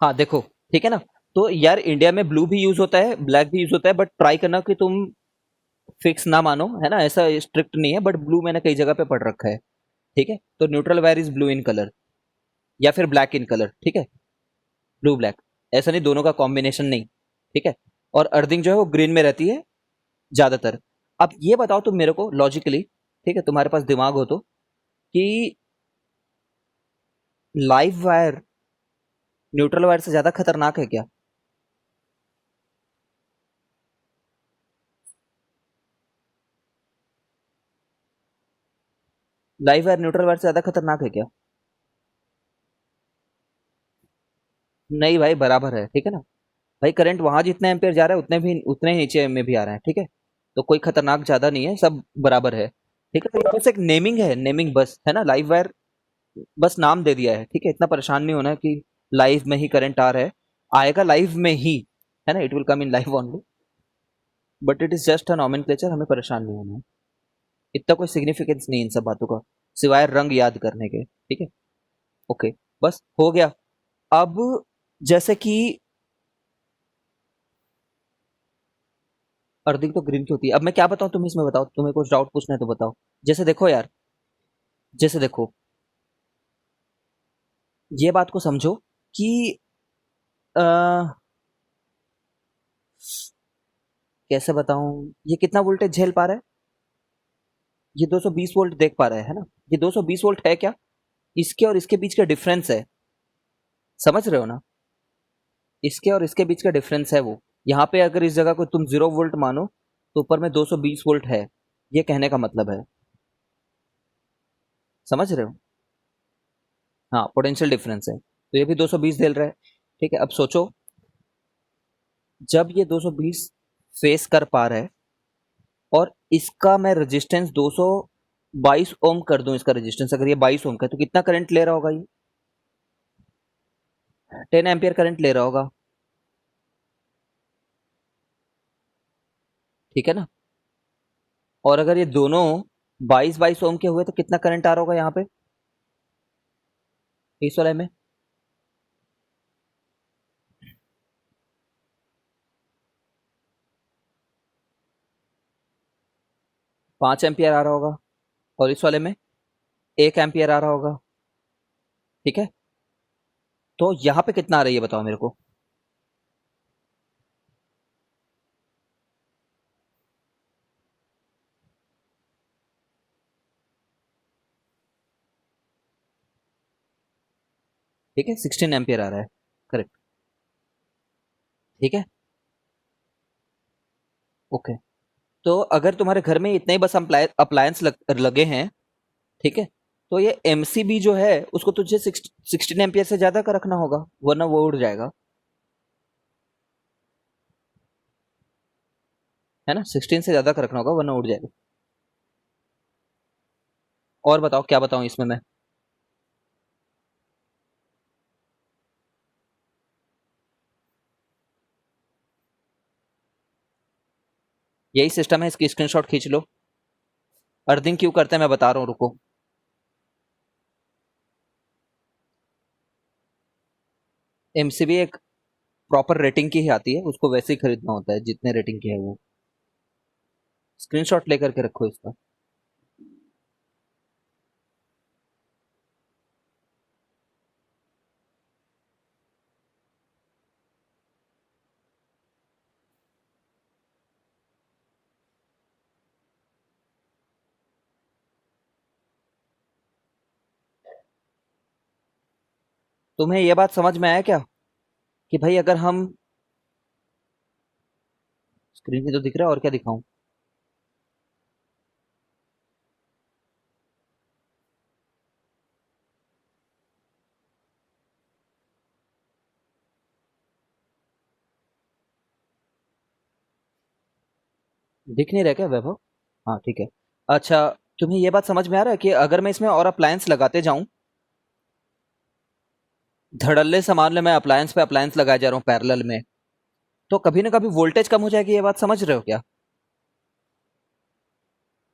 हाँ देखो, ठीक है ना। तो यार इंडिया में ब्लू भी यूज होता है, ब्लैक भी यूज होता है, बट ट्राई करना कि तुम फिक्स ना मानो, है ना, ऐसा स्ट्रिक्ट नहीं है, बट ब्लू मैंने कई जगह पे पढ़ रखा है। ठीक है, तो neutral where is blue in colour या फिर ब्लैक इन कलर, ठीक है, ब्लू ब्लैक, ऐसा नहीं दोनों का कॉम्बिनेशन नहीं। ठीक है, और अर्थिंग जो है वो ग्रीन में रहती है ज्यादातर। अब ये बताओ तुम मेरे को लॉजिकली, ठीक है, तुम्हारे पास दिमाग हो तो, कि लाइव वायर न्यूट्रल वायर से ज्यादा खतरनाक है क्या? लाइव वायर न्यूट्रल वायर से ज्यादा खतरनाक है क्या? नहीं भाई, बराबर है, ठीक है ना। भाई करंट वहां जितना एम्पियर जा रहा है उतने ही नीचे में भी आ रहा है, ठीक है। तो कोई खतरनाक ज्यादा नहीं है, सब बराबर है। ठीक है, तो बस एक नेमिंग है, नेमिंग बस, है ना, लाइव वायर बस नाम दे दिया है, ठीक है। इतना परेशान नहीं होना कि लाइव में ही करंट आ रहा है, आएगा लाइव में ही, है ना, it will come in live only, but it is just a nomenclature, हमें परेशान नहीं होना है। इतना कोई सिग्निफिकेंस नहीं है इन सब बातों का, सिवाय रंग याद करने के, ठीक है। ओके, बस हो गया। अब जैसे कि अर्थिंग तो ग्रीन की होती है, अब मैं क्या बताऊं, तुम इसमें बताओ, तुम्हें कुछ डाउट पूछना है तो बताओ। जैसे देखो यार, जैसे देखो, ये बात को समझो कि आ, कैसे बताऊं, ये कितना वोल्टेज झेल पा रहा है? ये 220 वोल्ट देख पा रहा है ना? ये 220 वोल्ट है क्या? इसके और इसके बीच का डिफरेंस है, समझ रहे हो ना? इसके और इसके बीच का डिफरेंस है वो। यहाँ पे अगर इस जगह को तुम 0 वोल्ट मानो, तो ऊपर में 220 वोल्ट है, ये कहने का मतलब है, समझ रहे हो? हाँ, पोटेंशियल डिफरेंस है, तो ये भी 220 झेल रहा है। ठीक है, अब सोचो, जब ये 220 फेस कर पा रहा है, और इसका मैं रेजिस्टेंस 222 ओम कर दूं, इसका रेजिस्टेंस अगर ये 22 ओम का है, तो कितना करंट ले रहा होगा ये? 10 एम्पियर करंट ले रहा होगा, ठीक है ना। और अगर ये दोनों 22 22 ओम के हुए तो कितना करंट आ रहा होगा यहाँ पे, इस वाले में? 5 एम्पियर आ रहा होगा, और इस वाले में 1 एम्पियर आ रहा होगा, ठीक है। तो यहाँ पे कितना आ रही है बताओ मेरे को? ठीक है, 16 एम्पियर आ रहा है, करेक्ट, ठीक है। ओके, तो अगर तुम्हारे घर में इतने ही बस अप्लायंस लगे हैं, ठीक है, तो ये एमसीबी जो है उसको तुझे 16 एम्पियर से ज्यादा का रखना होगा, वरना वो उड़ जाएगा, है ना, 16 से ज्यादा का रखना होगा वरना उड़ जाएगा। और बताओ क्या बताऊं इसमें मैं? यही सिस्टम है, इसकी स्क्रीनशॉट खींच लो। अर्थिंग क्यों करते हैं मैं बता रहा हूँ, रुको। एमसीबी एक प्रॉपर रेटिंग की ही आती है, उसको वैसे ही खरीदना होता है जितने रेटिंग की है वो। स्क्रीनशॉट लेकर के रखो इसका। तुम्हें यह बात समझ में आया क्या, कि भाई अगर हम, स्क्रीन पे तो दिख रहा है, और क्या दिखाऊं? दिख नहीं रहा क्या वैभव? हाँ ठीक है। अच्छा, तुम्हें ये बात समझ में आ रहा है कि अगर मैं इसमें और अप्लायंस लगाते जाऊं, धड़ल्ले सामान ले, मैं अप्लायंस पे अप्लायंस लगाए जा रहा हूँ पैरेलल में, तो कभी ना कभी वोल्टेज कम हो जाएगी, ये बात समझ रहे हो क्या?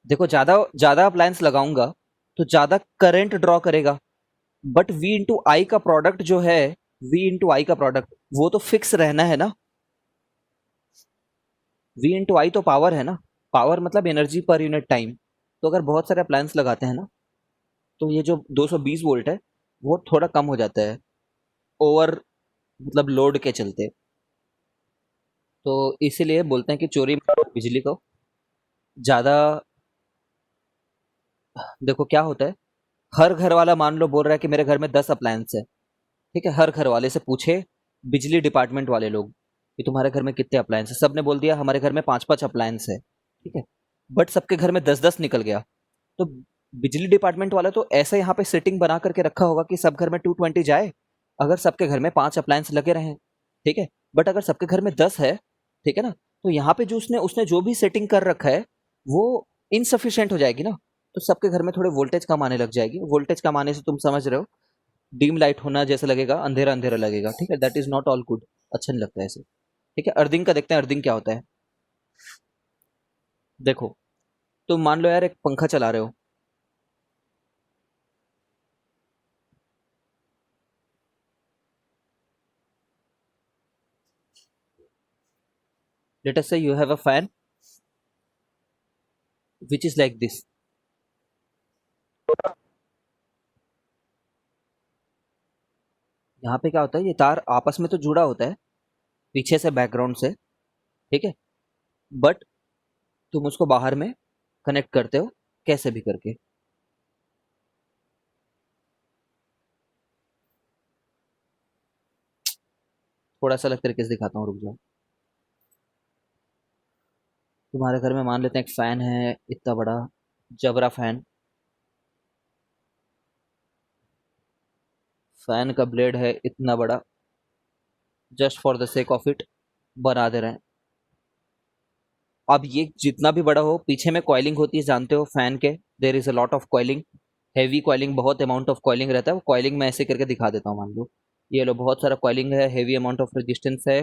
देखो, ज्यादा ज्यादा अप्लायंस लगाऊंगा तो ज्यादा करंट ड्रॉ करेगा, बट वी इंटू आई का प्रोडक्ट जो है V इंटू आई का प्रोडक्ट, वो तो फिक्स रहना है ना। V इंटू आई तो पावर है ना, पावर मतलब एनर्जी पर यूनिट टाइम। तो अगर बहुत सारे अप्लायंस लगाते हैं ना, तो ये जो 220 वोल्ट है वो थोड़ा कम हो जाता है ओवर, मतलब लोड के चलते। तो इसीलिए बोलते हैं कि चोरी बिजली को ज़्यादा। देखो क्या होता है, हर घर वाला मान लो बोल रहा है कि मेरे घर में 10 अप्लायंस है, ठीक है, हर घर वाले से पूछे बिजली डिपार्टमेंट वाले लोग कि तुम्हारे घर में कितने अप्लायंस है, सबने बोल दिया हमारे घर में 5-5 अप्लायंस है, ठीक है। बट सबके घर में 10-10 निकल गया। तो बिजली डिपार्टमेंट वाला तो ऐसे यहाँ पे सेटिंग बना करके रखा होगा कि सब घर में 220 जाए, अगर सबके घर में 5 अप्लायंस लगे रहें, ठीक है। बट अगर सबके घर में 10 है, ठीक है ना, तो यहाँ पे जो उसने उसने जो भी सेटिंग कर रखा है वो इनसफिशियंट हो जाएगी ना। तो सबके घर में थोड़े वोल्टेज कम आने लग जाएगी, वोल्टेज कम आने से तुम समझ रहे हो, डीम लाइट होना जैसे लगेगा, अंधेरा अंधेरा लगेगा, ठीक है। That is not all good, अच्छा नहीं लगता है ऐसे, ठीक है। अर्थिंग का देखते हैं, अर्थिंग क्या होता है। देखो, तुम मान लो यार एक पंखा चला रहे हो, लेट अस से you have a fan which is like this. यहाँ पे क्या होता है, ये तार आपस में तो जुड़ा होता है पीछे से बैकग्राउंड से, ठीक है। बट तुम उसको बाहर में कनेक्ट करते हो कैसे भी करके। थोड़ा सा अलग तरीके से दिखाता हूँ, रुक जाओ। तुम्हारे घर में मान लेते हैं एक फैन है इतना बड़ा, जबरा फैन, फैन का ब्लेड है इतना बड़ा, just for the sake of it बना दे रहे हैं। अब ये जितना भी बड़ा हो, पीछे में कॉइलिंग होती है जानते हो फैन के, there is a lot of coiling, heavy coiling, बहुत अमाउंट ऑफ कॉइलिंग रहता है। वो कॉइलिंग मैं ऐसे करके दिखा देता हूँ, मान लो ये लो बहुत सारा कॉइलिंग है, हैवी अमाउंट ऑफ रेजिस्टेंस है,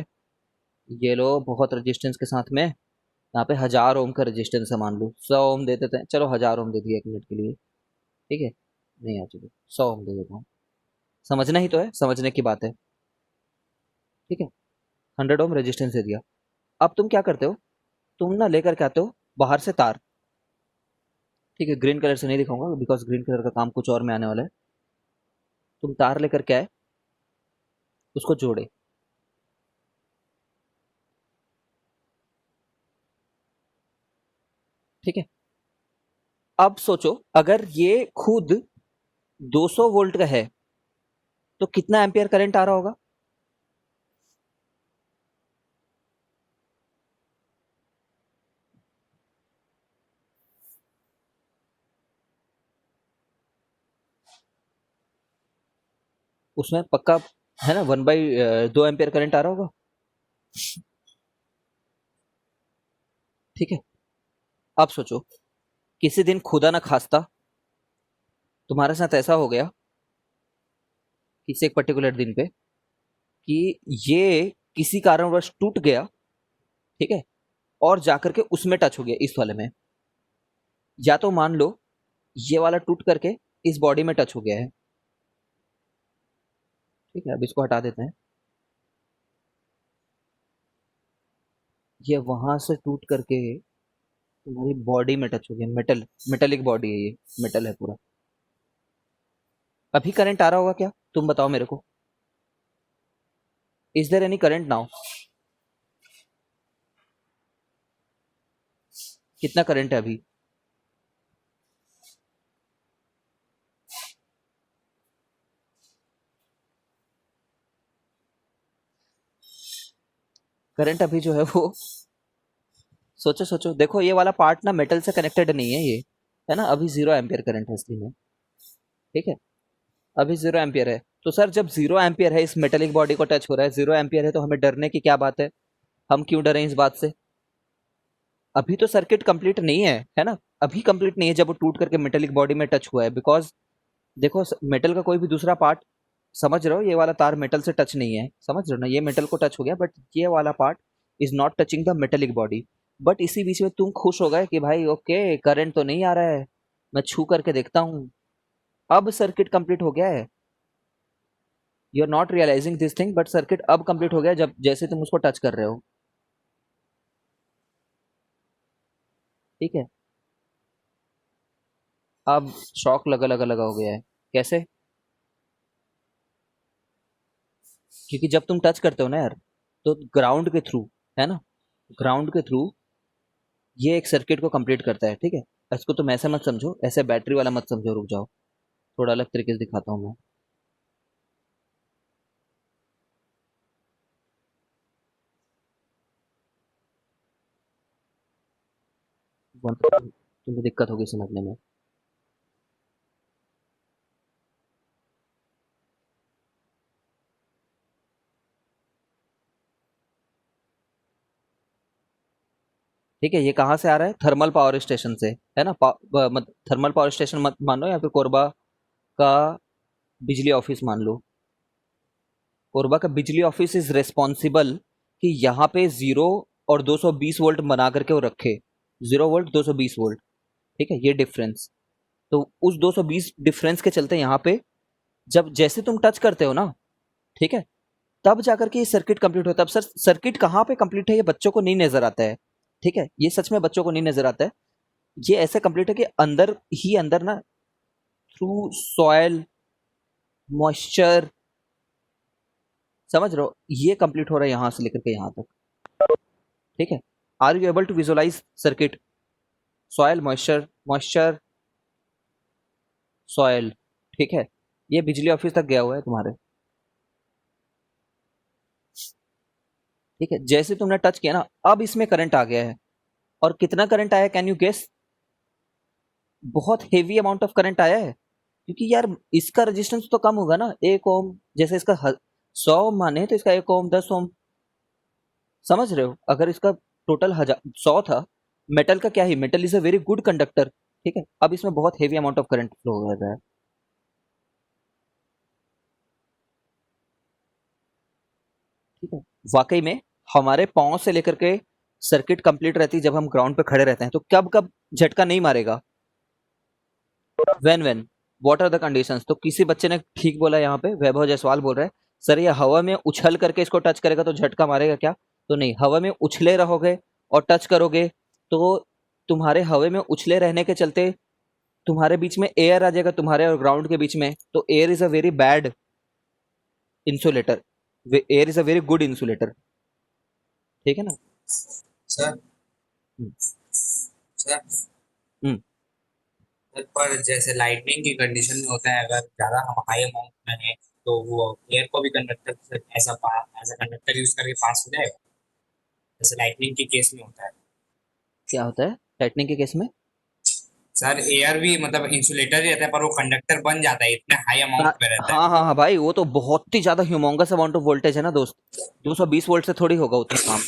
ये लो बहुत रेजिस्टेंस के साथ में यहाँ पे 1000 ओम का रेजिस्टेंस है, मान लो 100 ओम दे देते हैं, चलो 1000 ओम दे दिया 1 मिनट के लिए, ठीक है। नहीं यार चलो 100 ओम दे देता हूँ, समझना ही तो है, समझने की बात है, ठीक है। 100 ओम रेजिस्टेंस दे दिया। अब तुम क्या करते हो, तुम ना लेकर के आते हो बाहर से तार, ठीक है, ग्रीन कलर से नहीं दिखाऊंगा बिकॉज ग्रीन कलर का काम कुछ और में आने वाला है। तुम तार लेकर के आए, उसको जोड़े, ठीक है। अब सोचो अगर ये खुद 200 वोल्ट का है तो कितना एम्पियर करंट आ रहा होगा। उसमें पक्का है ना 1/2 एम्पियर करंट आ रहा होगा, ठीक है। अब सोचो किसी दिन खुदा ना खास्ता तुम्हारे साथ ऐसा हो गया किसी एक पर्टिकुलर दिन पे कि ये किसी कारणवश टूट गया, ठीक है, और जाकर के उसमें टच हो गया इस वाले में, या तो मान लो ये वाला टूट करके इस बॉडी में टच हो गया है, ठीक है। अब इसको हटा देते हैं, ये वहां से टूट करके तुम्हारी बॉडी में टच हो गया, मेटल, मेटेलिक बॉडी है ये, मेटल है पूरा। अभी करंट आ रहा होगा क्या, तुम बताओ मेरे को, is there any current now. कितना करंट है अभी। करंट अभी जो है वो, सोचो सोचो, देखो ये वाला पार्ट ना मेटल से कनेक्टेड नहीं है ये, है ना। अभी 0 एम्पियर करंट है इसलिए में, ठीक है, अभी 0 एम्पियर है। तो सर जब 0 एम्पियर है, इस मेटेलिक बॉडी को टच हो रहा है, 0 एम्पियर है, तो हमें डरने की क्या बात है, हम क्यों डरें इस बात से। अभी तो सर्किट कंप्लीट नहीं है ना, अभी कंप्लीट नहीं है जब वो टूट करके मेटेलिक बॉडी में टच हुआ है, बिकॉज देखो मेटल का कोई भी दूसरा पार्ट, समझ रहे हो, ये वाला तार मेटल से टच नहीं है, समझ रहे हो ना, ये मेटल को टच हो गया, बट ये वाला part is not touching the metallic body. But इसी बीच में तुम खुश हो गए कि भाई ओके करंट तो नहीं आ रहा है, मैं छू करके देखता हूँ, अब सर्किट कंप्लीट हो गया है। You are not realising this thing, but circuit अब कंप्लीट हो गया जब जैसे तुम उसको टच कर रहे हो। ठीक है, अब शॉक लगा लगा लगा हो गया है। कैसे? क्योंकि जब तुम टच करते हो ना यार, तो ग्राउंड के थ्रू, है ना, ग्राउंड के थ्रू ये एक सर्किट को कंप्लीट करता है। ठीक है, इसको तुम ऐसे मत समझो, ऐसे बैटरी वाला मत समझो, रुक जाओ, थोड़ा अलग तरीके से दिखाता हूँ मैं। तुम्हें दिक्कत होगी समझने में। ठीक है, ये कहाँ से आ रहा है? थर्मल पावर स्टेशन से, है ना। थर्मल पावर स्टेशन मत मानो, या फिर कोरबा का बिजली ऑफिस मान लो। कोरबा का बिजली ऑफिस इज रिस्पॉन्सिबल कि यहाँ पे 0 और 220 वोल्ट बना करके वो रखे। 0 वोल्ट, 220 वोल्ट। ठीक है, ये डिफरेंस। तो उस 220 डिफरेंस के चलते यहाँ पे जब जैसे तुम टच करते हो ना, ठीक है, तब जाकर के ये सर्किट कंप्लीट होता है। अब सर सर्किट कहाँ पे कंप्लीट है ये बच्चों को नहीं नजर आता है। ठीक है, ये सच में बच्चों को नहीं नजर आता है। ये ऐसे कंप्लीट है कि अंदर ही अंदर ना, थ्रू सॉयल मॉइस्चर, समझ रहे हो, ये कंप्लीट हो रहा है यहाँ से लेकर के यहाँ तक। ठीक है, are you able to visualise circuit? Soil moisture, moisture soil. ठीक है, ये बिजली ऑफिस तक गया हुआ है तुम्हारे। ठीक है, जैसे तुमने टच किया ना, अब इसमें करंट आ गया है। और कितना करंट आया, कैन यू गेस? बहुत हेवी अमाउंट ऑफ करंट आया है, क्योंकि यार इसका रेजिस्टेंस तो कम होगा ना, 1 ओम। जैसे इसका 100 ओम माने तो इसका 1 ओम, 10 ओम। समझ रहे हो, अगर इसका टोटल 100 था, मेटल का क्या ही, metal is a very good conductor. ठीक है, अब इसमें बहुत heavy amount of current flow हो रहा है। ठीक है, वाकई में हमारे पाँव से लेकर के सर्किट कंप्लीट रहती है जब हम ग्राउंड पे खड़े रहते हैं, तो कब कब झटका नहीं मारेगा? When when what are the conditions? तो किसी बच्चे ने ठीक बोला, यहाँ पे वैभव जायसवाल बोल रहे हैं, सर ये हवा में उछल करके इसको टच करेगा तो झटका मारेगा क्या? तो नहीं, हवा में उछले रहोगे और टच करोगे तो तुम्हारे हवा में उछले रहने के चलते तुम्हारे बीच में एयर आ जाएगा, तुम्हारे और ग्राउंड के बीच में। तो air is a very bad insulator, air is a very good insulator. ठीक है ना। सर हम्म, सर हम्म। पर जैसे लाइटनिंग की कंडीशन में होता है, अगर ज्यादा हम हाई अमाउंट में है तो वो एयर को भी conductor as a conductor use करके पास हो जाएगा, जैसे लाइटनिंग के केस में होता है। क्या होता है लाइटनिंग के केस में? सर एयर भी मतलब इंसुलेटर ही रहता है, पर वो कंडक्टर बन जाता है, इतने हाई हाँ अमाउंट में रहता है। हाँ हाँ हाँ भाई, वो तो बहुत ही ज्यादा ह्यूमोंगस अमाउंट ऑफ वोल्टेज है ना दोस्त। 220 वोल्ट से थोड़ी होगा उतना काम।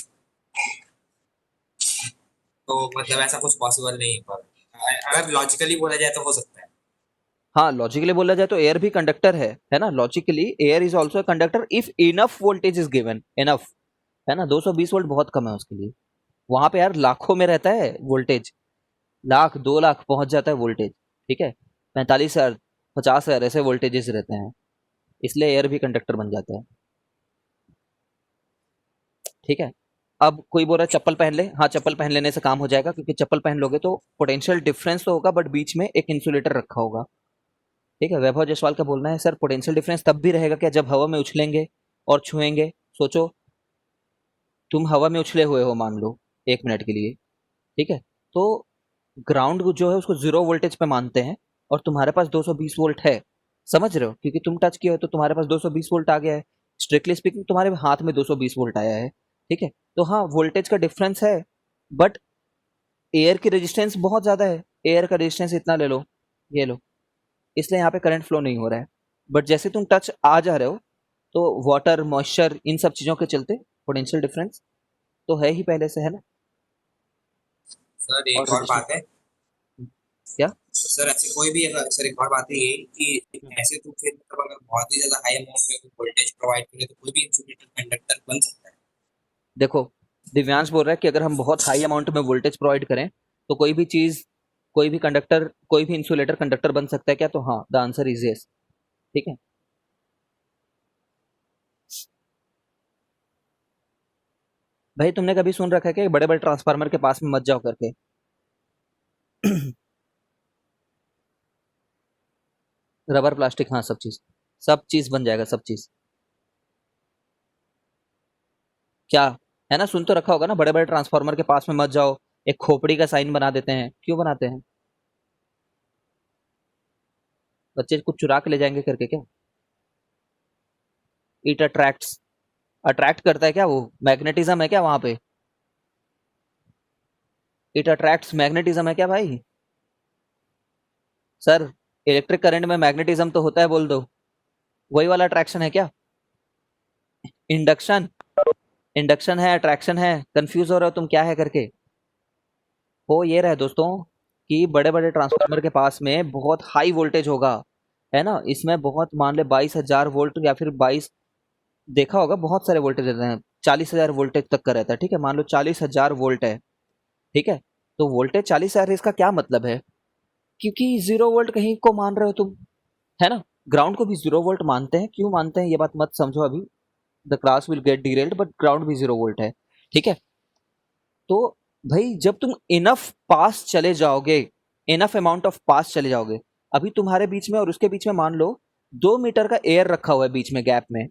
तो मतलब ऐसा कुछ पॉसिबल नहीं है, पर अगर लॉजिकली बोला जाए तो हो सकता है। हाँ, लॉजिकली बोला जाए तो एयर भी कंडक्टर है ना। Logically air is also conductor if enough voltage is given, enough, है ना। 220 वोल्ट बहुत कम है उसके लिए। वहां पे यार लाखों में रहता है वोल्टेज, लाख 2 लाख पहुंच जाता है वोल्टेज। ठीक है, 45,000, 50,000 ऐसे वोल्टेजेस रहते हैं, इसलिए एयर भी कंडक्टर बन जाता है। ठीक है, अब कोई बोल रहा है चप्पल पहन ले। हाँ, चप्पल पहन लेने से काम हो जाएगा, क्योंकि चप्पल पहन लोगे तो पोटेंशियल डिफरेंस तो होगा, बट बीच में एक इंसुलेटर रखा होगा। ठीक है, वैभव जायसवाल का बोलना है, सर पोटेंशियल डिफरेंस तब भी रहेगा क्या जब हवा में उछलेंगे और छुएंगे। सोचो, तुम हवा में उछले हुए हो मान लो 1 मिनट के लिए। ठीक है, तो ग्राउंड जो है उसको 0 वोल्टेज पे मानते हैं, और तुम्हारे पास 220 वोल्ट है। समझ रहे हो, क्योंकि तुम टच किए हो तो तुम्हारे पास 220 वोल्ट आ गया है। स्ट्रिक्टली स्पीकिंग तुम्हारे हाथ में 220 वोल्ट आया है। ठीक है, तो हाँ वोल्टेज का डिफरेंस है, बट एयर की रेजिस्टेंस बहुत ज्यादा है। एयर का रेजिस्टेंस इतना ले लो, ये लो, इसलिए यहाँ पे करंट फ्लो नहीं हो रहा है। बट जैसे तुम टच आ जा रहे हो, तो वाटर मॉइस्चर इन सब चीजों के चलते पोटेंशियल डिफरेंस तो है ही पहले से, है ना। सर और एक और रेजिस्टेंस बात है। क्या? सर ऐसे कोई भी सर एक और बात है ये कि हम्म, ऐसे तो फिर मतलब अगर बहुत ही ज्यादा हाई अमाउंट में वोल्टेज प्रोवाइड करें तो कोई भी इंसुलेटर कंडक्टर बन सकता है। देखो, दिव्यांश बोल रहा है कि अगर हम बहुत हाई अमाउंट में वोल्टेज प्रोवाइड करें तो कोई भी चीज, कोई भी कंडक्टर, कोई भी इंसुलेटर कंडक्टर बन सकता है क्या? तो हाँ, द आंसर इज यस। ठीक है, भाई तुमने कभी सुन रखा है कि बड़े बड़े ट्रांसफार्मर के पास में मत जाओ करके? रबर प्लास्टिक, हाँ, सब चीज बन जाएगा, सब चीज। क्या? है ना, सुन तो रखा होगा ना, बड़े बड़े ट्रांसफार्मर के पास में मत जाओ। एक खोपड़ी का साइन बना देते हैं, क्यों बनाते हैं? बच्चे कुछ चुरा के ले जाएंगे करके क्या? इट अट्रैक्ट्स, अट्रैक्ट करता है क्या वो? मैग्नेटिज्म है क्या वहां पे? इट अट्रैक्ट्स, मैग्नेटिज्म है क्या भाई? सर, इलेक्ट्रिक करंट में मैग्नेटिज्म तो होता है, बोल दो। वही वाला अट्रैक्शन है क्या? इंडक्शन, इंडक्शन है, अट्रैक्शन है, कंफ्यूज हो रहे हो तुम क्या है करके? हो ये रहे दोस्तों कि बड़े बड़े ट्रांसफार्मर के पास में बहुत हाई वोल्टेज होगा, है ना, इसमें बहुत, मान ले 22,000 वोल्ट या फिर 22, देखा होगा बहुत सारे वोल्टेज रहते हैं, 40,000 वोल्टेज तक का रहता है, ठीक है, मान लो 40,000 वोल्ट है, ठीक है। तो वोल्टेज 40,000, इसका क्या मतलब है? क्योंकि 0 वोल्ट कहीं को मान रहे हो तुम, है ना। ग्राउंड को भी 0 वोल्ट मानते हैं, क्यों मानते हैं ये बात मत समझो अभी, the class will get derailed, but ground भी 0 वोल्ट है, ठीक है। तो भाई जब तुम इनफ पास चले जाओगे, इनफ अमाउंट ऑफ पास चले जाओगे, अभी तुम्हारे बीच में और उसके बीच में मान लो 2 मीटर का एयर रखा हुआ है बीच में गैप में,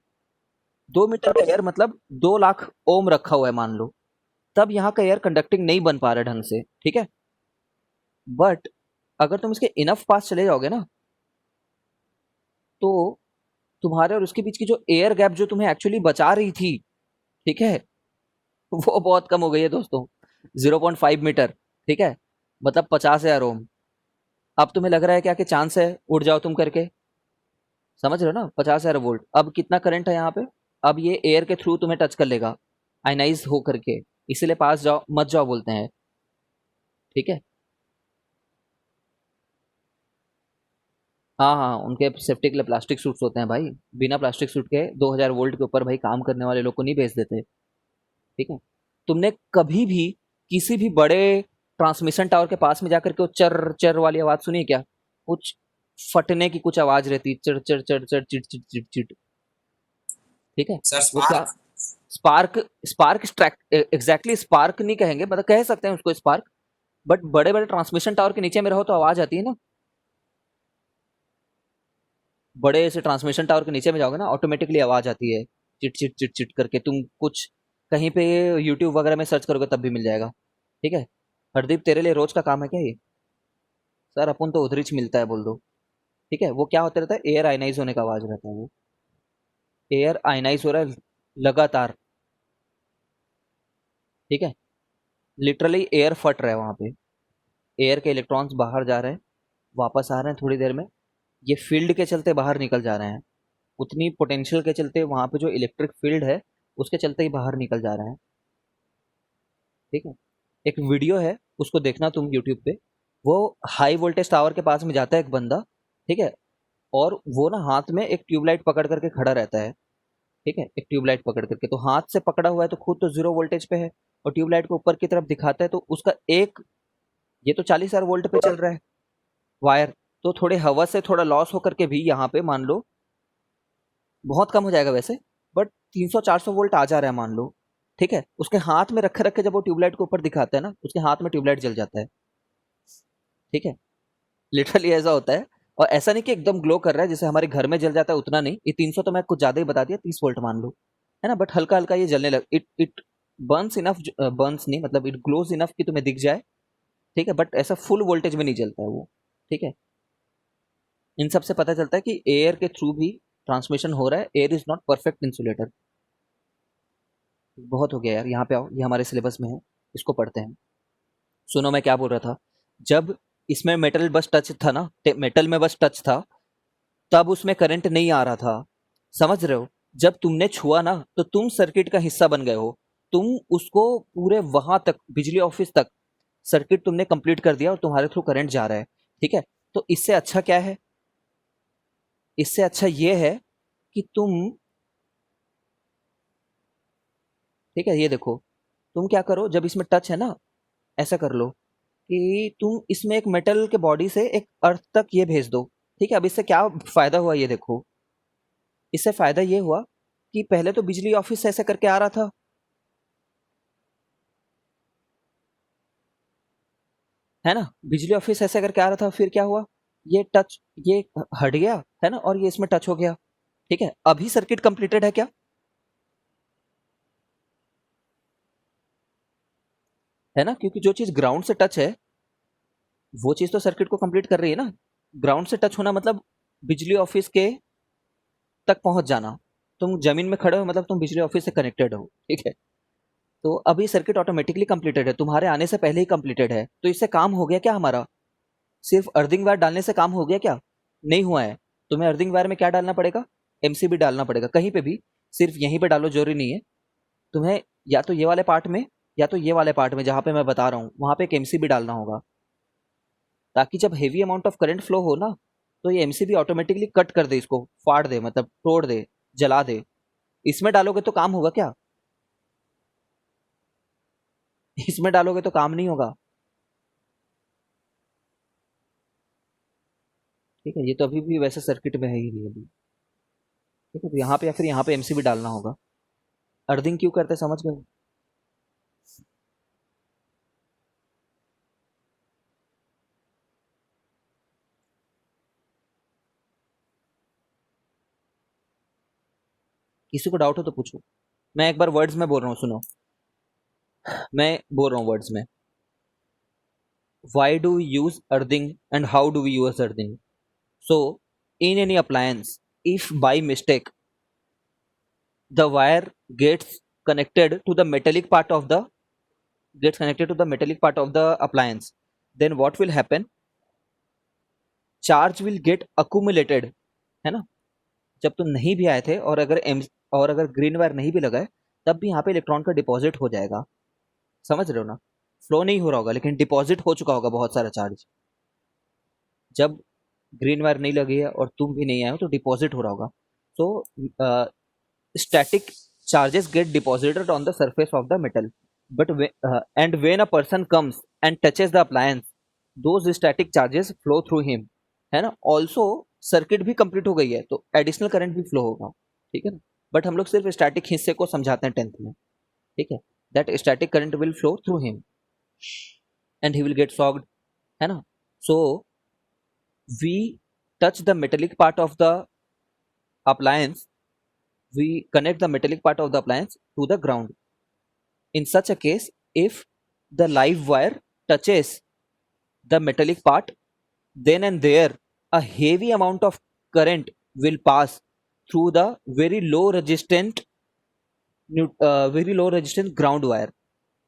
2 मीटर का एयर मतलब 2 लाख ओम रखा हुआ है मान लो, तब यहाँ का एयर कंडक्टिंग नहीं बन पा रहा ढंग से, ठीक है। बट अगर तुम इसके इनफ पास चले जाओगे ना, तो तुम्हारे और उसके बीच की जो एयर गैप जो तुम्हें एक्चुअली बचा रही थी, ठीक है, वो बहुत कम हो गई है दोस्तों, 0.5 मीटर, ठीक है, मतलब 50,000 ओम। अब तुम्हें लग रहा है क्या कि चांस है उड़ जाओ तुम करके? समझ रहे हो ना, 50,000 वोल्ट, अब कितना करंट है यहाँ पे? अब ये एयर के थ्रू तुम्हें टच कर लेगा, आयनाइज हो करके, इसीलिए पास जाओ मत जाओ बोलते हैं, ठीक है। हाँ हाँ, उनके सेफ्टी के लिए प्लास्टिक सूट्स होते हैं भाई, बिना प्लास्टिक सूट के 2,000 वोल्ट के ऊपर भाई काम करने वाले लोग को नहीं भेज देते, ठीक है। तुमने कभी भी किसी भी बड़े ट्रांसमिशन टावर के पास में जाकर के वो चर चर वाली आवाज सुनी है क्या? कुछ फटने की कुछ आवाज रहती है, चर चर चर चर चिट चिट चिट चिट, ठीक है। सर वो क्या? Spark. Spark, spark exactly spark नहीं कहेंगे, मतलब कह सकते हैं उसको स्पार्क, बट बड़े बड़े ट्रांसमिशन टावर के नीचे में रहो तो आवाज आती है ना, बड़े से ट्रांसमिशन टावर के नीचे में जाओगे ना, ऑटोमेटिकली आवाज आती है, चिट चिट चिट चिट करके, तुम कुछ कहीं पे यूट्यूब वगैरह में सर्च करोगे तब भी मिल जाएगा, ठीक है। हरदीप, तेरे लिए रोज का काम है क्या ये? सर अपन तो उधरिच मिलता है बोल दो, ठीक है। वो क्या होता रहता है, एयर आयनाइज होने का आवाज रहता है वो, एयर आयनाइज हो रहा है लगातार, ठीक है, लिटरली एयर फट रहा है वहां पे, एयर के इलेक्ट्रॉन्स बाहर जा रहे हैं, वापस आ रहे हैं थोड़ी देर में, ये फील्ड के चलते बाहर निकल जा रहे हैं, उतनी पोटेंशियल के चलते वहां पे जो इलेक्ट्रिक फील्ड है उसके चलते ही बाहर निकल जा रहे हैं, ठीक है। एक वीडियो है, उसको देखना तुम यूट्यूब पे, वो हाई वोल्टेज टावर के पास में जाता है एक बंदा, ठीक है, और वो ना हाथ में एक ट्यूबलाइट पकड़ करके खड़ा रहता है, ठीक है, एक ट्यूबलाइट पकड़ करके, तो हाथ से पकड़ा हुआ है तो खुद तो 0 वोल्टेज पे है, और ट्यूबलाइट को ऊपर की तरफ दिखाता है तो उसका एक, ये तो 40,000 वोल्ट पे चल रहा है वायर, तो थोड़े हवा से थोड़ा लॉस होकर के भी यहाँ पे मान लो, बहुत कम हो जाएगा वैसे, बट 300-400 वोल्ट आ जा रहा है मान लो, ठीक है। उसके हाथ में रखे रखे जब वो ट्यूबलाइट को ऊपर दिखाता है ना, उसके हाथ में ट्यूबलाइट जल जाता है, ठीक है, लिटरली ऐसा होता है। और ऐसा नहीं कि एकदम ग्लो कर रहा है जैसे हमारे घर में जल जाता है, उतना नहीं, ये 300 तो मैं कुछ ज्यादा ही बता दिया, 30 वोल्ट मान लो, है ना, बट हल्का हल्का ये जलने लग, it it Burns enough, Burns नहीं मतलब इट ग्लोज इनफ कि तुम्हें दिख जाए, ठीक है, बट ऐसा फुल वोल्टेज में नहीं जलता है वो, ठीक है। इन सब से पता चलता है कि एयर के थ्रू भी ट्रांसमिशन हो रहा है, air is not perfect insulator. बहुत हो गया यार, यहाँ पे आओ, ये हमारे सिलेबस में है, इसको पढ़ते हैं। सुनो मैं क्या बोल रहा था, जब इसमें मेटल बस टच था ना, मेटल में बस टच था, तब उसमें करंट नहीं आ रहा था, समझ रहे हो? जब तुमने छुआ ना तो तुम सर्किट का हिस्सा बन गए हो, तुम उसको पूरे वहां तक, बिजली ऑफिस तक सर्किट तुमने कंप्लीट कर दिया और तुम्हारे थ्रू करंट जा रहा है, ठीक है। तो इससे अच्छा क्या है? इससे अच्छा ये है कि तुम, ठीक है, ये देखो, तुम क्या करो, जब इसमें टच है ना, ऐसा कर लो कि तुम इसमें एक मेटल के बॉडी से एक अर्थ तक ये भेज दो, ठीक है। अब इससे क्या फायदा हुआ ये देखो, इससे फायदा ये हुआ कि पहले तो बिजली ऑफिस से ऐसे करके आ रहा था, है ना, बिजली ऑफिस ऐसे करके आ रहा था, फिर क्या हुआ, ये हट गया, है ना, और ये इसमें टच हो गया, ठीक है, अभी सर्किट कंप्लीटेड है क्या? है ना, क्योंकि जो चीज ग्राउंड से टच है वो चीज तो सर्किट को कंप्लीट कर रही है ना। ग्राउंड से टच होना मतलब बिजली ऑफिस के तक पहुंच जाना। तुम जमीन में खड़े हो मतलब तुम बिजली ऑफिस से कनेक्टेड हो, ठीक है। तो अभी सर्किट ऑटोमेटिकली कंप्लीटेड है, तुम्हारे आने से पहले ही कंप्लीटेड है, तो इससे काम हो गया क्या हमारा? सिर्फ अर्थिंग वायर डालने से काम हो गया क्या? नहीं हुआ है। तुम्हें अर्थिंग वायर में क्या डालना पड़ेगा? एमसीबी डालना पड़ेगा, कहीं पे भी, सिर्फ यहीं पे डालो जरूरी नहीं है। तुम्हें या तो ये वाले पार्ट में या तो ये वाले पार्ट में जहां पे मैं बता रहा हूँ वहां पे एक एमसीबी डालना होगा, ताकि जब heavy amount of current flow हो ना, तो ये एमसीबी ऑटोमेटिकली कट कर दे, इसको फाड़ दे, मतलब तोड़ दे, जला दे। इसमें डालोगे तो काम होगा क्या? इसमें डालोगे तो काम नहीं होगा, ठीक है। ये तो अभी भी वैसे सर्किट में है ही नहीं अभी, ठीक है। तो यहाँ पे या फिर यहाँ पे एमसीबी डालना होगा। अर्थिंग क्यों करते समझ गए? किसी को डाउट हो तो पूछो। मैं एक बार वर्ड्स में बोल रहा हूँ, सुनो। मैं बोल रहा हूँ वर्ड्स में। Why do we use earthing and how do we use earthing? So, in any appliance, if by mistake the wire connected to the metallic part of the gets connected to the metallic part of the appliance, then what will happen? Charge will get accumulated, है ना। जब तुम नहीं भी आए थे और अगर ग्रीन वायर नहीं भी लगा है, तब भी यहाँ पे इलेक्ट्रॉन का डिपॉजिट हो जाएगा। समझ रहे हो ना? फ्लो नहीं हो रहा होगा लेकिन डिपॉजिट हो चुका होगा बहुत सारा चार्ज। जब ग्रीन वायर नहीं लगी है और तुम भी नहीं आए हो तो डिपॉजिट हो रहा होगा। सो static charges get deposited on the surface of the metal, and when a person comes and touches the appliance, those static charges flow through him, है ना। ऑल्सो सर्किट भी कंप्लीट हो गई है तो एडिशनल करंट भी फ्लो होगा, ठीक है ना। बट हम लोग सिर्फ स्टैटिक हिस्से को समझाते हैं टेंथ में, ठीक है। That static current will flow through him and he will get socked, है ना। सो we touch the metallic part of the appliance, we connect the metallic part of the appliance to the ground. In such a case, if the live wire touches the metallic part, then and there a heavy amount of current will pass through the very low resistance ground wire.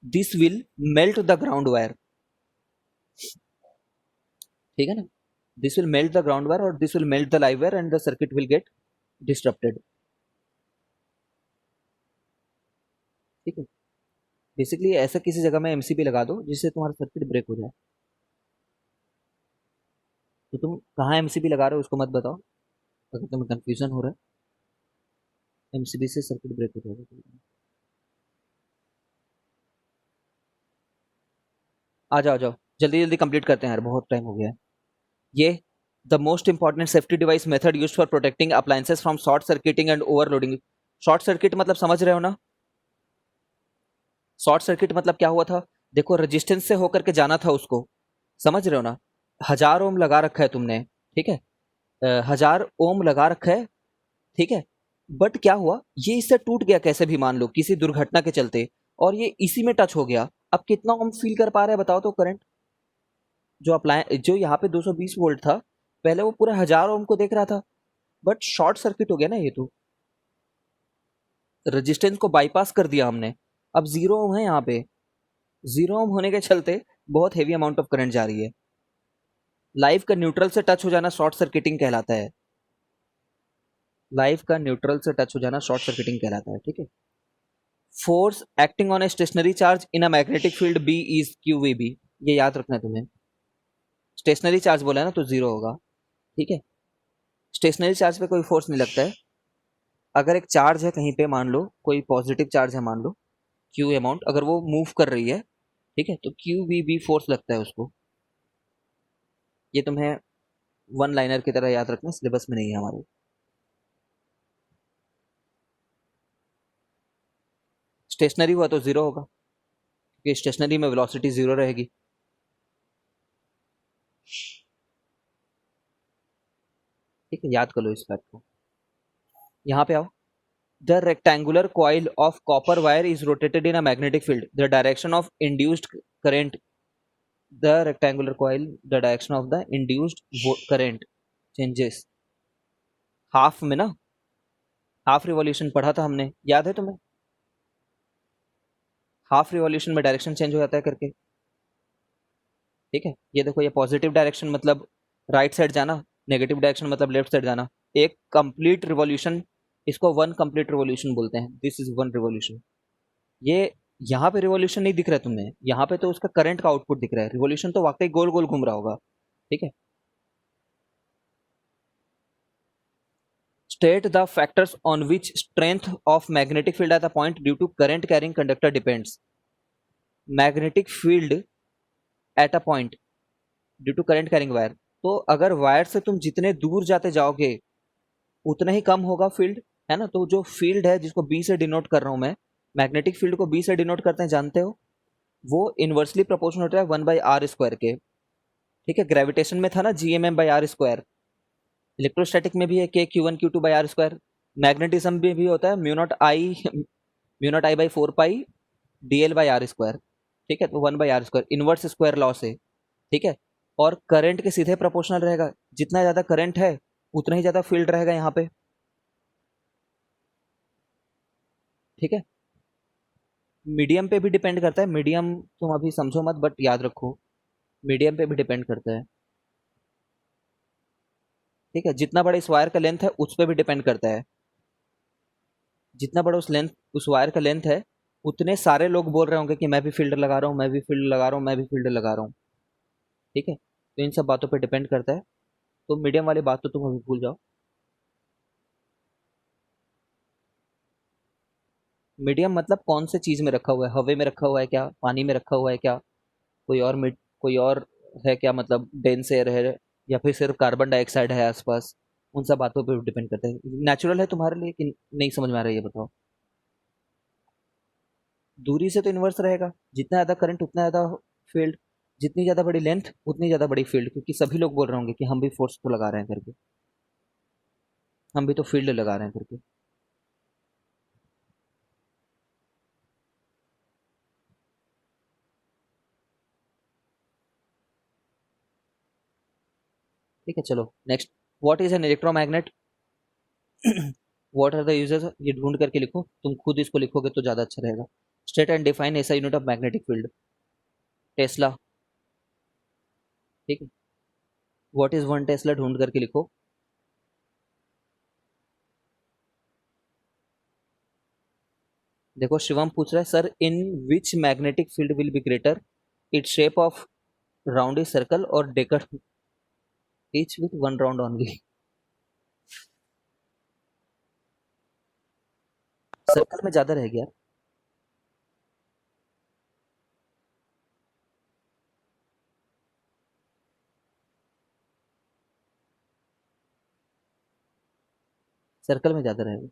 This will melt the ground wire, ठीक है ना। This will melt the ground wire और this will melt the live wire and the circuit will get disrupted, ठीक है। Basically ऐसा किसी जगह में एमसीबी लगा दो जिससे तुम्हारा सर्किट ब्रेक हो जाए। तो तुम कहाँ एमसीबी लगा रहे हो उसको मत बताओ, अगर तुम्हें कंफ्यूजन हो रहा है, एमसीबी से सर्किट ब्रेक हो जाएगा। आ जाओ आ जाओ, जल्दी जल्दी कंप्लीट करते हैं यार, बहुत टाइम हो गया है। ये the most important safety device method used for protecting appliances from short circuiting and overloading. Short circuit मतलब समझ रहे हो ना? शॉर्ट सर्किट मतलब क्या हुआ था? देखो रेजिस्टेंस से होकर के जाना था उसको, समझ रहे हो ना। 1000 ओम लगा रखा है तुमने, ठीक है, 1000 ओम लगा रखा है, ठीक है। बट क्या हुआ, ये इससे टूट गया कैसे भी, मान लो किसी दुर्घटना के चलते, और ये इसी में टच हो गया। अब कितना ओम फील कर पा रहे हैं बताओ तो करंट? जो यहाँ पे 220 वोल्ट था, पहले वो पूरा 1000 ओम को देख रहा था, बट शॉर्ट सर्किट हो गया ना ये तो, रेजिस्टेंस को बाईपास कर दिया हमने। अब 0 ओम है यहाँ पे, 0 ओम होने के चलते बहुत हेवी अमाउंट ऑफ करंट जा रही है। लाइव का न्यूट्रल से टच हो जाना शॉर्ट सर्किटिंग कहलाता है। लाइव का न्यूट्रल से टच हो जाना शॉर्ट सर्किटिंग कहलाता है, ठीक है। Force acting on a stationary charge in a magnetic field B is q v B, ये याद रखना है तुम्हें। स्टेशनरी चार्ज बोला है ना तो जीरो होगा, ठीक है। स्टेशनरी चार्ज पे कोई फोर्स नहीं लगता है। अगर एक चार्ज है कहीं पे, मान लो कोई पॉजिटिव चार्ज है, मान लो क्यू अमाउंट, अगर वो मूव कर रही है, ठीक है, तो क्यू वी बी फोर्स लगता है उसको। ये तुम्हें वन लाइनर की तरह याद रखना, सिलेबस में नहीं है हमारे। स्टेशनरी हुआ तो जीरो होगा, क्योंकि स्टेशनरी में वेलोसिटी जीरो रहेगी। ठीक है, याद कर लो इस बात को। यहाँ पे आओ। The rectangular coil of copper wire is rotated in a magnetic field, the direction of induced current, the rectangular coil, the direction of the induced current changes half में ना, हाफ रिवॉल्यूशन पढ़ा था हमने, याद है तुम्हें? हाफ रिवॉल्यूशन में direction change हो जाता है करके। ठीक है, ये देखो, ये पॉजिटिव डायरेक्शन मतलब राइट साइड जाना, नेगेटिव डायरेक्शन मतलब लेफ्ट साइड जाना। एक कंप्लीट रिवॉल्यूशन, इसको वन कंप्लीट रिवॉल्यूशन बोलते हैं, दिस इज वन रिवॉल्यूशन। ये यहाँ पे रिवॉल्यूशन नहीं दिख रहा है तुम्हें, यहाँ पे तो उसका करंट का आउटपुट दिख रहा है, रिवॉल्यूशन तो वाकई गोल गोल घूम रहा होगा। ठीक है, state the factors on which strength of magnetic field at the point due to current carrying conductor depends. Magnetic field at a point due to current carrying wire, तो अगर वायर से तुम जितने दूर जाते जाओगे उतना ही कम होगा फील्ड, है ना? तो जो फील्ड है जिसको बी से डिनोट कर रहा हूं मैं, मैग्नेटिक फील्ड को बी से डिनोट करते हैं, जानते हो? वो इनवर्सली प्रोपोर्शनल होता है 1/r² के। ठीक है, ग्रेविटेशन में था ना GMM/r², इलेक्ट्रोस्टैटिक में भी है K Q1 Q2/r², मैग्नेटिज्म में भी होता है म्यू नॉट I/4 पाई dl/r²। ठीक है, तो 1/r², इनवर्स स्क्वायर लॉ से। ठीक है, और करंट के सीधे प्रोपोर्शनल रहेगा, जितना ज्यादा करंट है उतना ही ज्यादा फील्ड रहेगा यहाँ पे। ठीक है, मीडियम पे भी डिपेंड करता है, मीडियम तुम अभी समझो मत, बट याद रखो, मीडियम पे भी डिपेंड करता है। ठीक है, जितना बड़ा इस वायर का लेंथ है उस पर भी डिपेंड करता है, जितना बड़ा उस वायर का लेंथ है, उतने सारे लोग बोल रहे होंगे कि मैं भी फील्ड लगा रहा हूँ, मैं भी फील्ड लगा रहा हूँ, मैं भी फील्ड लगा रहा हूँ। ठीक है, तो इन सब बातों पे डिपेंड करता है, तो मीडियम वाली बात तो तुम अभी भूल जाओ। मीडियम मतलब कौन से चीज में रखा हुआ है, हवा में रखा हुआ है क्या, पानी में रखा हुआ है क्या, कोई और है क्या, मतलब डेंस एयर है, या फिर सिर्फ कार्बन डाइऑक्साइड है आसपास, उन सब बातों पे डिपेंड करता है। नेचुरल है तुम्हारे लिए कि नहीं समझ में आ रहा है, ये बताओ। दूरी से तो इन्वर्स रहेगा, जितना ज्यादा करंट उतना ज्यादा फील्ड, जितनी ज्यादा बड़ी लेंथ उतनी ज्यादा बड़ी फील्ड, क्योंकि सभी लोग बोल रहे होंगे कि हम भी फोर्स तो लगा रहे हैं करके, हम भी तो फील्ड लगा रहे हैं करके। ठीक है, चलो next. What is an electromagnet, what are the uses, ये ढूंढ करके लिखो, तुम खुद इसको लिखोगे तो ज्यादा अच्छा रहेगा। स्टेट एंड डिफाइन ऐसा unit of magnetic field, Tesla. ठीक है, व्हाट इज 1 टेस्ला ढूंढ करके लिखो। देखो, शिवम पूछ रहा है, sir in which magnetic field will be greater, it shape of round is circle or decker each with one round only. Circle में ज्यादा रह गया। सर्कल में ज्यादा रहेगा।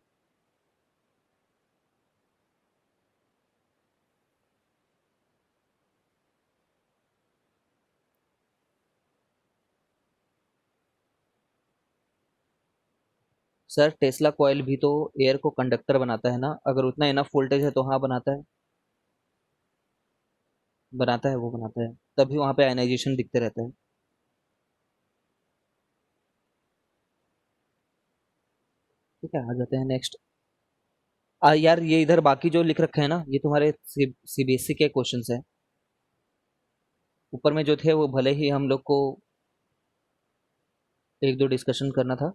सर टेस्ला कॉइल भी तो एयर को कंडक्टर बनाता है ना, अगर उतना इनफ वोल्टेज है तो हाँ बनाता है, बनाता है, वो बनाता है, तभी वहां पे आयनाइजेशन दिखते रहता है। ठीक है, आ जाते हैं नेक्स्ट। यार ये इधर बाकी जो लिख रखे हैं ना, ये तुम्हारे CBSE के क्वेश्चंस है, ऊपर में जो थे वो भले ही हम लोग को एक दो डिस्कशन करना था।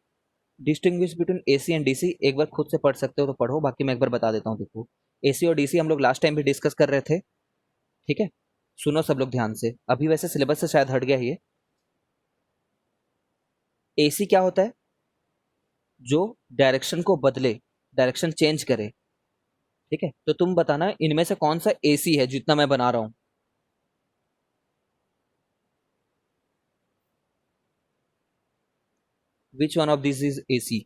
Distinguish between AC and DC, एक बार खुद से पढ़ सकते हो तो पढ़ो, बाकी मैं एक बार बता देता हूँ। देखो, AC और DC हम लोग लास्ट टाइम भी डिस्कस कर रहे थे। ठीक है, सुनो सब लोग ध्यान से, अभी वैसे सिलेबस से शायद हट गया है ये। AC क्या होता है? जो डायरेक्शन को बदले, डायरेक्शन चेंज करे। ठीक है, तो तुम बताना इनमें से कौन सा AC है जितना मैं बना रहा हूँ। Which one of this is AC?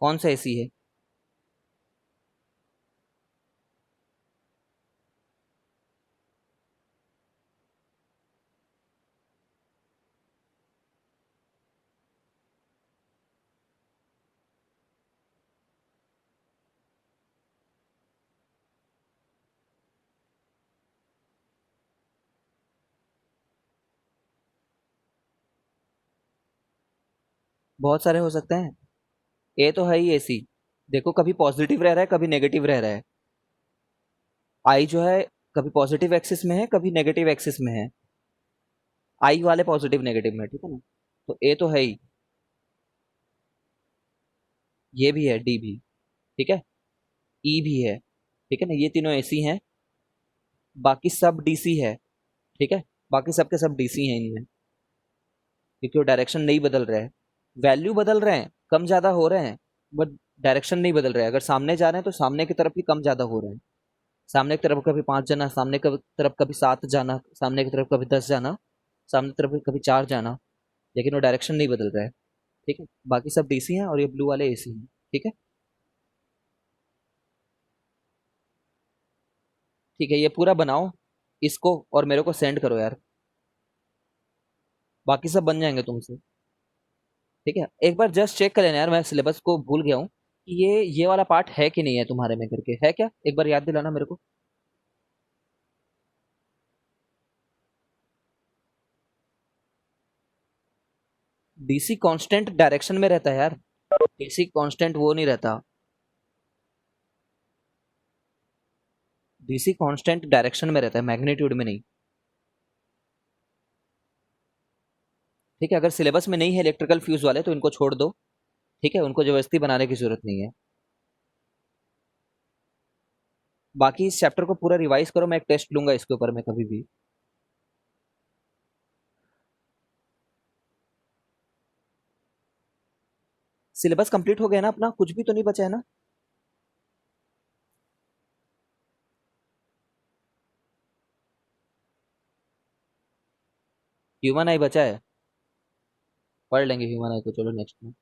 कौन सा एसी है? बहुत सारे हो सकते हैं। ए तो है ही एसी। देखो, कभी पॉजिटिव रह रहा है, कभी नेगेटिव रह रहा है। आई जो है, कभी पॉजिटिव एक्सिस में है, कभी नेगेटिव एक्सिस में है। आई वाले पॉजिटिव नेगेटिव में, ठीक है ना? तो ए तो है ही। ये भी है, डी भी। ठीक है। ई भी है। ठीक है ना? ये तीनों एसी हैं। बाकी सब डीसी है। ठीक है। बाकी सब के सब डीसी हैं इनमें, क्योंकि वो डायरेक्शन नहीं बदल रहे हैं। वैल्यू बदल रहे हैं, कम ज्यादा हो रहे हैं, बट डायरेक्शन नहीं बदल रहे हैं। अगर सामने जा रहे हैं तो सामने की तरफ ही कम ज्यादा हो रहे हैं। सामने की तरफ कभी 5 जाना, सामने की तरफ कभी 7 जाना, सामने की तरफ कभी 10 जाना, सामने की तरफ कभी 4 जाना, लेकिन वो डायरेक्शन नहीं बदल रहा है। ठीक है। बाकी सब डीसी हैं और ये ब्लू वाले एसी हैं। ठीक है। ठीक है, ये पूरा बनाओ इसको और मेरे को सेंड करो यार। बाकी सब बन जाएंगे तुमसे। ठीक है, एक बार जस्ट चेक कर लेना यार, मैं सिलेबस को भूल गया हूँ कि ये वाला पार्ट है कि नहीं है तुम्हारे में करके, है क्या? एक बार याद दिलाना मेरे को। डीसी कांस्टेंट डायरेक्शन में रहता है यार। डीसी कांस्टेंट वो नहीं रहता। डीसी कांस्टेंट डायरेक्शन में रहता है, मैग्नीट्यूड में नहीं। ठीक है, अगर सिलेबस में नहीं है इलेक्ट्रिकल फ्यूज वाले तो इनको छोड़ दो। ठीक है, उनको जबरदस्ती बनाने की जरूरत नहीं है। बाकी इस चैप्टर को पूरा रिवाइज करो, मैं एक टेस्ट लूंगा इसके ऊपर में कभी भी। सिलेबस कंप्लीट हो गया ना अपना? कुछ भी तो नहीं बचा है ना? ह्यूमन आई बचा है। पढ़ लेंगे ह्यूमन आई को, चलो नेक्स्ट में।